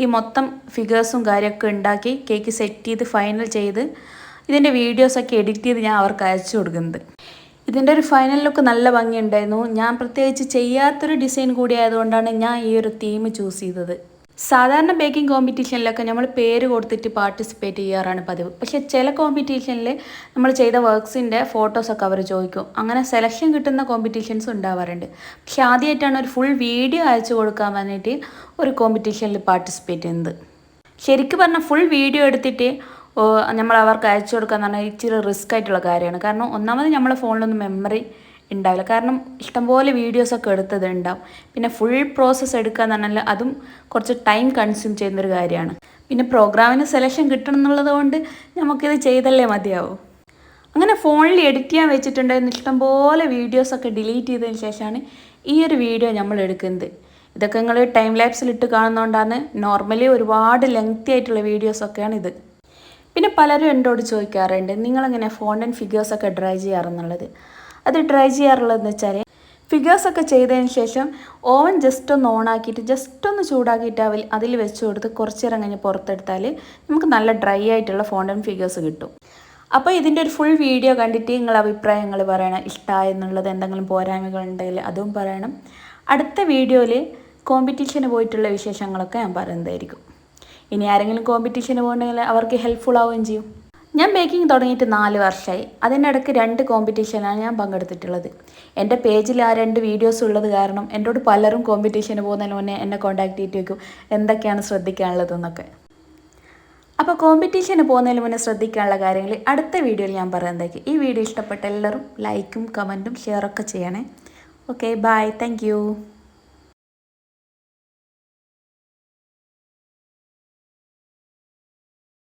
ഈ മൊത്തം ഫിഗേഴ്സും കാര്യമൊക്കെ ഉണ്ടാക്കി കേക്ക് സെറ്റ് ചെയ്ത് ഫൈനൽ ചെയ്ത് ഇതിൻ്റെ വീഡിയോസൊക്കെ എഡിറ്റ് ചെയ്ത് ഞാൻ അവർക്ക് അയച്ചു കൊടുക്കുന്നത്. ഇതിൻ്റെ ഒരു ഫൈനൽ ലുക്ക് നല്ല ഭംഗിയുണ്ടായിരുന്നു. ഞാൻ പ്രത്യേകിച്ച് ചെയ്യാത്തൊരു ഡിസൈൻ കൂടി ആയതുകൊണ്ടാണ് ഞാൻ ഈ ഒരു തീം ചൂസ് ചെയ്തത്. സാധാരണ ബേക്കിംഗ് കോമ്പറ്റീഷനിലൊക്കെ നമ്മൾ പേര് കൊടുത്തിട്ട് പാർട്ടിസിപ്പേറ്റ് ചെയ്യാറാണ് പതിവ്. പക്ഷേ ചില കോമ്പറ്റീഷനിൽ നമ്മൾ ചെയ്ത വർക്ക്സിൻ്റെ ഫോട്ടോസൊക്കെ അവർ ചോദിക്കും. അങ്ങനെ സെലക്ഷൻ കിട്ടുന്ന കോമ്പറ്റീഷൻസ് ഉണ്ടാവാറുണ്ട്. പക്ഷേ ആദ്യമായിട്ടാണ് ഒരു ഫുൾ വീഡിയോ അയച്ചു കൊടുക്കാൻ വേണ്ടിയിട്ട് ഒരു കോമ്പറ്റീഷനിൽ പാർട്ടിസിപ്പേറ്റ് ചെയ്യുന്നത്. ശരിക്കും പറഞ്ഞാൽ ഫുൾ വീഡിയോ എടുത്തിട്ട് നമ്മൾ അവർക്ക് അയച്ചു കൊടുക്കുക എന്ന് പറഞ്ഞാൽ ഇച്ചിരി റിസ്ക് ആയിട്ടുള്ള കാര്യമാണ്. കാരണം ഒന്നാമത് നമ്മളെ ഫോണിലൊന്നും മെമ്മറി ഉണ്ടാവില്ല. കാരണം ഇഷ്ടംപോലെ വീഡിയോസൊക്കെ എടുത്തത് ഉണ്ടാവും. പിന്നെ ഫുൾ പ്രോസസ്സ് എടുക്കുക എന്ന് പറഞ്ഞാൽ അതും കുറച്ച് ടൈം കൺസ്യൂം ചെയ്യുന്നൊരു കാര്യമാണ്. പിന്നെ പ്രോഗ്രാമിന് സെലക്ഷൻ കിട്ടണം എന്നുള്ളത് കൊണ്ട് നമുക്കിത് ചെയ്തല്ലേ മതിയാവും. അങ്ങനെ ഫോണിൽ എഡിറ്റ് ചെയ്യാൻ വെച്ചിട്ടുണ്ടായിരുന്ന ഇഷ്ടംപോലെ വീഡിയോസൊക്കെ ഡിലീറ്റ് ചെയ്തതിന് ശേഷമാണ് ഈ ഒരു വീഡിയോ നമ്മൾ എടുക്കുന്നത്. ഇതൊക്കെ നിങ്ങൾ ടൈം ലാപ്സിലിട്ട് കാണുന്നതുകൊണ്ടാണ്. നോർമലി ഒരുപാട് ലെങ്തി ആയിട്ടുള്ള വീഡിയോസൊക്കെയാണ് ഇത്. പിന്നെ പലരും എന്നോട് ചോദിക്കാറുണ്ട് നിങ്ങളെങ്ങനെ ഫോണ്ടൻറ്റ് ഫിഗേഴ്സൊക്കെ ഡ്രൈ ചെയ്യാറെന്നുള്ളത്. അത് ഡ്രൈ ചെയ്യാറുള്ളതെന്ന് വെച്ചാൽ ഫിഗേഴ്സൊക്കെ ചെയ്തതിന് ശേഷം ഓവൻ ജസ്റ്റ് ഒന്ന് ഓണാക്കിയിട്ട് ജസ്റ്റ് ഒന്ന് ചൂടാക്കിയിട്ട് അതിൽ വെച്ച് കൊടുത്ത് കുറച്ച് നേരം കഴിഞ്ഞ് പുറത്തെടുത്താൽ നമുക്ക് നല്ല ഡ്രൈ ആയിട്ടുള്ള ഫോണ്ടൻറ്റ് ഫിഗേഴ്സ് കിട്ടും. അപ്പോൾ ഇതിൻ്റെ ഒരു ഫുൾ വീഡിയോ കണ്ടിട്ട് നിങ്ങൾ അഭിപ്രായങ്ങൾ പറയണം. ഇഷ്ടമായെന്നുള്ളത് എന്തെങ്കിലും പോരായ്മകളുണ്ടെങ്കിൽ അതും പറയണം. അടുത്ത വീഡിയോയിൽ കോമ്പറ്റീഷന് പോയിട്ടുള്ള വിശേഷങ്ങളൊക്കെ ഞാൻ പറയുന്നതായിരിക്കും. ഇനി ആരെങ്കിലും കോമ്പറ്റീഷന് പോകണമെങ്കിൽ അവർക്ക് ഹെൽപ്ഫുൾ ആവുകയും ചെയ്യും. ഞാൻ ബേക്കിംഗ് തുടങ്ങിയിട്ട് 4 വർഷമായി. അതിനിടയ്ക്ക് 2 കോമ്പറ്റീഷനാണ് ഞാൻ പങ്കെടുത്തിട്ടുള്ളത്. എൻ്റെ പേജിൽ ആ 2 വീഡിയോസ് ഉള്ളത് കാരണം എന്നോട് പലരും കോമ്പറ്റീഷന് പോകുന്നതിന് മുന്നേ എന്നെ കോൺടാക്ട് ചെയ്തിട്ട് വയ്ക്കും എന്തൊക്കെയാണ് ശ്രദ്ധിക്കാനുള്ളതെന്നൊക്കെ. അപ്പോൾ കോമ്പറ്റീഷന് പോകുന്നതിന് മുന്നേ ശ്രദ്ധിക്കാനുള്ള കാര്യങ്ങൾ അടുത്ത വീഡിയോയിൽ ഞാൻ പറയുന്നതായിരിക്കും. ഈ വീഡിയോ ഇഷ്ടപ്പെട്ട എല്ലാവരും ലൈക്കും കമൻറ്റും ഷെയറൊക്കെ ചെയ്യണേ. Okay, bye, thank U.